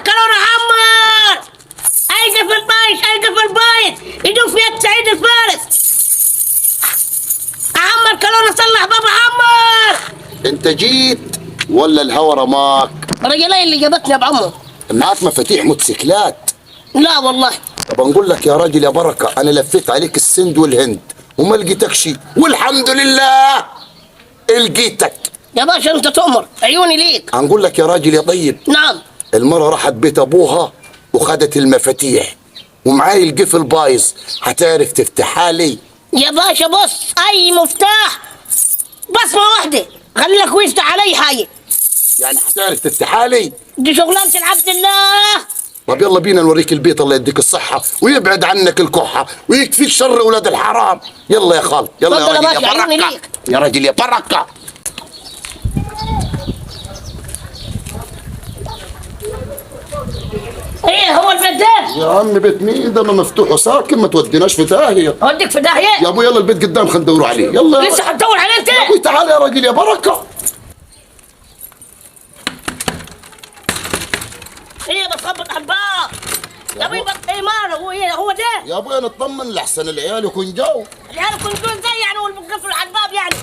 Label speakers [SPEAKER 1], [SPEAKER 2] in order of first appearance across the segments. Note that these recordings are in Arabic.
[SPEAKER 1] كورونا عمر. ايقف البايت ايقف البايت، يدوب في سعيد الفارس. عمر كورونا صلح بابا عمر.
[SPEAKER 2] انت جيت ولا الهوا رماك؟
[SPEAKER 1] رجلين اللي جابتني يا ابو عمو.
[SPEAKER 2] معك مفاتيح موتوسيكلات؟
[SPEAKER 1] لا والله.
[SPEAKER 2] طب نقول لك يا راجل يا بركه، انا لفيت عليك السند والهند وما لقيتك شيء، والحمد لله لقيتك.
[SPEAKER 1] يا باشا انت تؤمر، عيوني ليك.
[SPEAKER 2] هنقول لك يا راجل يا طيب،
[SPEAKER 1] نعم.
[SPEAKER 2] المرة راحت بيت ابوها وخدت المفاتيح ومعاي القفل بايظ، هتعرف تفتحها لي؟
[SPEAKER 1] يا باشا بص، اي مفتاح بصمه واحده خلي لك ويفتح علي حاجه.
[SPEAKER 2] يعني هتعرف تفتحها لي؟
[SPEAKER 1] دي شغلانه العبد الله.
[SPEAKER 2] طب يلا بينا نوريك البيت، الله يديك الصحة ويبعد عنك الكحة ويكفيك شر ولاد الحرام. يلا يا خال، يلا يا راجل يا بركة، يا راجل يا بركة.
[SPEAKER 1] ايه هو البيت ده؟
[SPEAKER 2] يا عم بيت مين ده؟ ما مفتوح وساكن، ما توديناش في داهية.
[SPEAKER 1] اوديك في داهيه
[SPEAKER 2] يا ابو يلا البيت قدام، خلينا ندوروا عليه. يلا
[SPEAKER 1] لسه هتدور عليه انت؟
[SPEAKER 2] يا ابوي تعال يا راجل يا بركة.
[SPEAKER 1] ايه بتخبط على الباب يا ابوي؟ ايه ماله؟ هو ده
[SPEAKER 2] يا ابوي نطمن لحسن العيال يكون جو.
[SPEAKER 1] العيال كنتوا زي يعني والمقفل على الباب يعني؟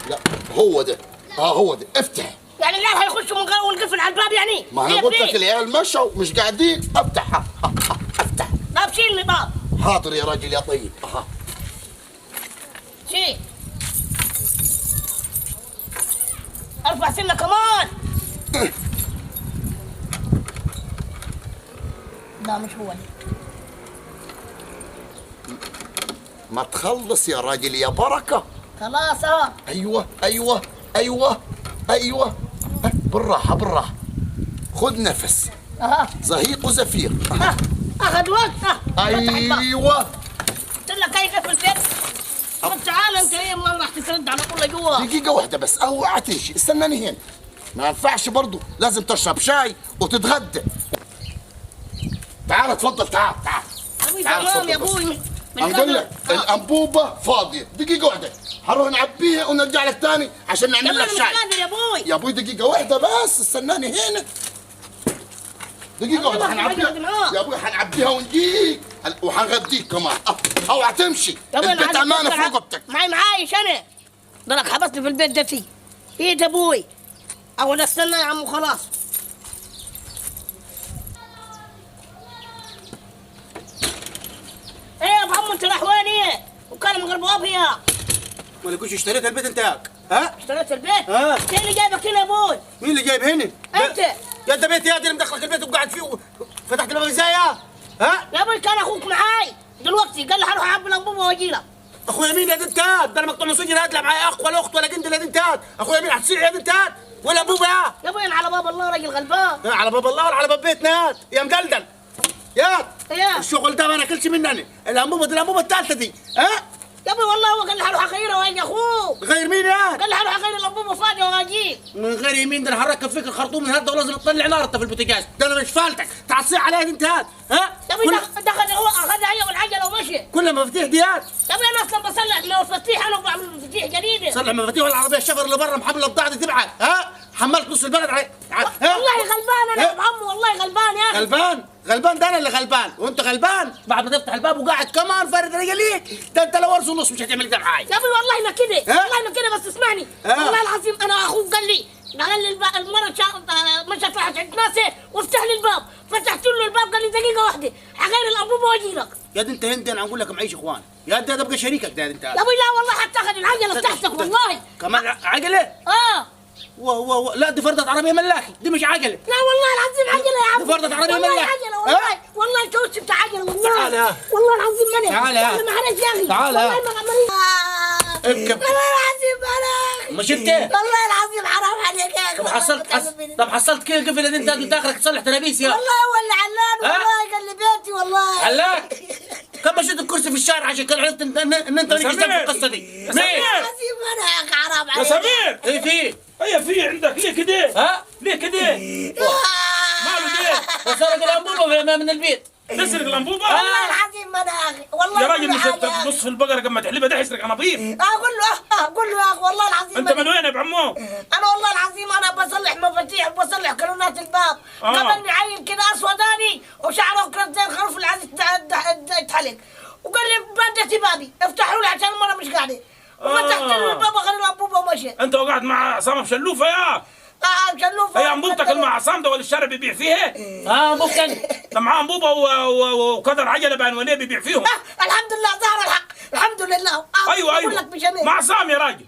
[SPEAKER 2] لا هو ده، هو ده، افتح.
[SPEAKER 1] يعني العيال هيخشوا من غير والقفل على الباب يعني؟
[SPEAKER 2] ما انا قلت لك العيال مشوا مش قاعدين، افتح. افتح.
[SPEAKER 1] طب شيل لي باب.
[SPEAKER 2] حاضر يا راجل يا طيب.
[SPEAKER 1] شيل. ارفع سنه كمان. لا مش هو.
[SPEAKER 2] ما تخلص يا راجل يا بركة.
[SPEAKER 1] خلاص
[SPEAKER 2] ايوه ايوه ايوه ايوه، بالراحة بالراحة، خذ نفس. زهيق وزفير.
[SPEAKER 1] اخذ وقت.
[SPEAKER 2] ايوه.
[SPEAKER 1] قلت لك اي قفل البيت. طب تعال انت، ايه ما راح تسرد على طول لجوا؟
[SPEAKER 2] دقيقة واحدة بس، اوعى تمشي، استناني هنا. ما ينفعش برضو، لازم تشرب شاي وتتغدى. تعال اتفضل، تعال تعال.
[SPEAKER 1] تعال يا ابوي.
[SPEAKER 2] نقول لك الانبوبه فاضيه، دقيقه واحده هنروح نعبيها ونرجع لك تاني عشان نعمل لك شاي.
[SPEAKER 1] يا ابوي
[SPEAKER 2] يا ابوي دقيقه واحده بس، استناني هنا دقيقه واحده هنعبيها يا ابوي، هنعبيها ونجيك وهنغديك كمان. اوعى تمشي، البيت امانه في رقبتك.
[SPEAKER 1] معايش انا ده لك حبسني في البيت ده فيه. ايه ابوي اول استنى يا عمو خلاص. ايه يا ابو عمو انت رايح وين؟ ايه وكان من غير بواب هي؟
[SPEAKER 3] ما كنتش اشتريت البيت انتاك؟ ها؟
[SPEAKER 1] اشتريت البيت؟ مين اللي جايبك هنا يا ابوي؟
[SPEAKER 3] مين اللي جايب هنا؟
[SPEAKER 1] انت.
[SPEAKER 3] يا انت بيتي يا اللي مدخلك البيت وقاعد فيه وفتحت الباب ازاي ها؟
[SPEAKER 1] يا ابوي كان اخوك معاي دلوقتي قال لي هروح اعبي الانبوبه واجي لك.
[SPEAKER 3] اخويا مين يا دنتات؟ ده انا مقطوع من سجن، هات لا معايا اخ ولا اخت ولا جند ولا دنتات. اخويا مين هتصيع يا دنتات؟ ولا ابوبا
[SPEAKER 1] يا ابوي انا على باب الله راجل غلبان.
[SPEAKER 3] على باب الله ولا على باب بيتنا يا مدلدل.
[SPEAKER 1] يا
[SPEAKER 3] الشغل ده ما ناكلش منني. الانبوبه دي الانبوبه الثالثه دي.
[SPEAKER 1] يا ابوي والله هو قال لي هروح اغيرها واجي اخوك.
[SPEAKER 3] غير مين
[SPEAKER 1] قال لي هروح اغير الانبوبه فاضيه واجيك.
[SPEAKER 3] من غير يمين، ده انا هركب فيك الخرطوم من هالده ولازم تطلع نار انت في البوتاجاز، ده انا مش فالتك، تعصي عليها انت
[SPEAKER 1] يا ابوي دخل هو اخذها هي والعجله ومشي.
[SPEAKER 3] كلها مفاتيح ديات.
[SPEAKER 1] يا ابوي انا اصلا بصلح مفاتيح، انا بعمل مفاتيح جديده.
[SPEAKER 3] صلح مفاتيح والعربيه الشفر اللي برا محمل البضاعه دي تبعت. حملت نص البلد علي.
[SPEAKER 1] والله غلبان انا يا ابو عمو، والله غلبان يا اخي.
[SPEAKER 3] غلبان ده انا اللي غلبان، وانت غلبان بعد ما تفتح الباب وقاعد كمان فارد رجليك. ده انت لو ورث ونص مش هتعمل كده معاي.
[SPEAKER 1] يا ابوي والله ما كده، والله ما كده، بس اسمعني. والله العظيم انا اخوك قال لي المره مشت راحت عند ناسي وافتح لي الباب، فتحت له الباب قال لي دقيقه واحده هغير الانبوبه واجي لك.
[SPEAKER 3] يا دي انت هندي، انا اقول لك معيش اخوان. يا انت ابقى شريكك ده انت.
[SPEAKER 1] يا ابوي لا والله هتاخذ العجله بتاعتك والله.
[SPEAKER 3] كمان عجله؟ لا دي فردة عربية ملاكي، دي مش عجلة.
[SPEAKER 1] لا والله العظيم عجلة يا عم.
[SPEAKER 3] دي فردة عربية ملاكي.
[SPEAKER 1] والله عجلة والله. والله الكاوتش بتاع عجلة والله.
[SPEAKER 3] تعال
[SPEAKER 1] والله العظيم ماني.
[SPEAKER 3] تعال
[SPEAKER 1] معلش يا اخي.
[SPEAKER 3] تعال
[SPEAKER 1] والله ما عملت.
[SPEAKER 3] اركب.
[SPEAKER 1] والله العظيم انا.
[SPEAKER 3] مش انت؟
[SPEAKER 1] والله العظيم حرام عليك يا اخي.
[SPEAKER 3] طب حصلت كيف قفل انت اخرك تصلح ترابيس يا؟
[SPEAKER 1] والله هو اللي علان والله قال لي بيتي والله.
[SPEAKER 3] علاك؟ كم مشيت الكرسي في الشارع عشان كان عرفت ان انت اللي جبت في القصة دي.
[SPEAKER 1] مين؟ العظيم انا يا اخي حرام عليك.
[SPEAKER 4] يا سمير.
[SPEAKER 3] ايه في؟
[SPEAKER 4] هي في عندك ليه كده؟ ليه كده؟ ماله ليه؟
[SPEAKER 3] وسرق الانبوبة من البيت.
[SPEAKER 4] تسرق الانبوبة؟
[SPEAKER 1] والله العظيم انا يا اخي والله.
[SPEAKER 4] يا راجل مش نص في البقرة قبل ما تحلبها ده يسرق انابيب.
[SPEAKER 1] اقول له يا اخي والله العظيم.
[SPEAKER 4] انت من وين يا ابو عمو؟
[SPEAKER 1] انا والله العظيم انا بصلح مفاتيح وبصلح امبارح كانونات الباب قابلني عيل كده اسوداني وشعره كده زي الخروف اللي عايز يتحلق وقال لي بدتي بابي افتحوا لي عشان المره مش قاعده وفتحت له الباب وخلي الانبوبه ومشي.
[SPEAKER 4] انت وقعت مع عصام شلوفه يا
[SPEAKER 1] شلوفه
[SPEAKER 4] هي انبوبتك اللي مع عصام ده ولا الشارع بيبيع فيها؟
[SPEAKER 3] ممكن
[SPEAKER 4] ده معاه انبوبه وقدر عجله بانوانيه بيبيع فيهم.
[SPEAKER 1] الحمد لله ظهر الحق الحمد لله.
[SPEAKER 4] ايوه مع عصام يا راجل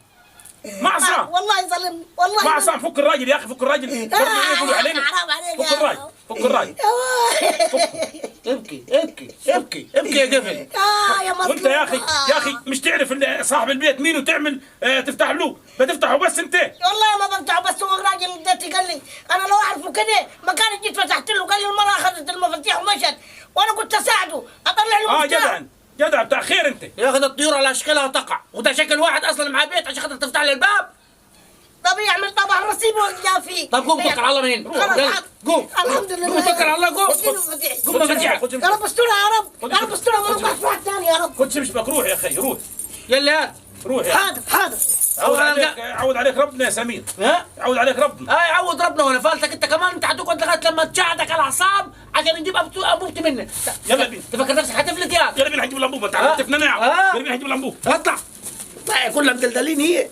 [SPEAKER 4] مع عصام
[SPEAKER 1] والله ظلمني والله
[SPEAKER 4] مع عصام. فك الراجل يا اخي فك الراجل. يقولوا علينا
[SPEAKER 1] حرام عليك
[SPEAKER 4] فك الراجل فك الراجل.
[SPEAKER 3] ابكي ابكي ابكي ابكي يا قفل.
[SPEAKER 1] يا مظلوم.
[SPEAKER 4] وانت يا اخي مش تعرف ان صاحب البيت مين وتعمل تفتح له بتفتحه بس انت.
[SPEAKER 1] والله ما بفتحه بس هو راجل دتي قال لي انا لو اعرفه كده ما كان جيت فتحت له. قال لي المراه اخذت المفاتيح ومشت وانا كنت اساعده اطلع له مفتاح.
[SPEAKER 4] جدع بتاع خير انت.
[SPEAKER 3] يا اخي الطيور على اشكالها تقع وده شكل واحد اصلا مع بيت عشان خاطر تفتح له الباب.
[SPEAKER 1] طب يعمل طبعا نصيبه ويا فيه.
[SPEAKER 3] طب قوم توكل على الله منين؟ قوم
[SPEAKER 1] الحمد لله.
[SPEAKER 3] قوم توكل على الله قوم. قوم مفاتيحك.
[SPEAKER 1] يا رب استرها يا رب يا رب استرها ما نطلع في واحد ثاني يا رب.
[SPEAKER 4] كنت تمشي روح يا اخي روح.
[SPEAKER 3] يلا
[SPEAKER 4] روح يا
[SPEAKER 1] حاضر حاضر.
[SPEAKER 4] عود عليك ربنا يا سمير. عود عليك ربنا.
[SPEAKER 3] يعود ربنا وانا فالتك انت كمان. انت هتقعد لغايه لما تشعدك على الاعصاب عشان نجيب انبوبتي منك.
[SPEAKER 4] يلا بينا.
[SPEAKER 3] تفكر نفسك هتفلت يا
[SPEAKER 4] يلا بينا هنجيب الانبوبه. انت عرفت تفنى نعم. يلا بينا هنجيب الانبوبه.
[SPEAKER 3] اطلع كلها مدلدلين هي.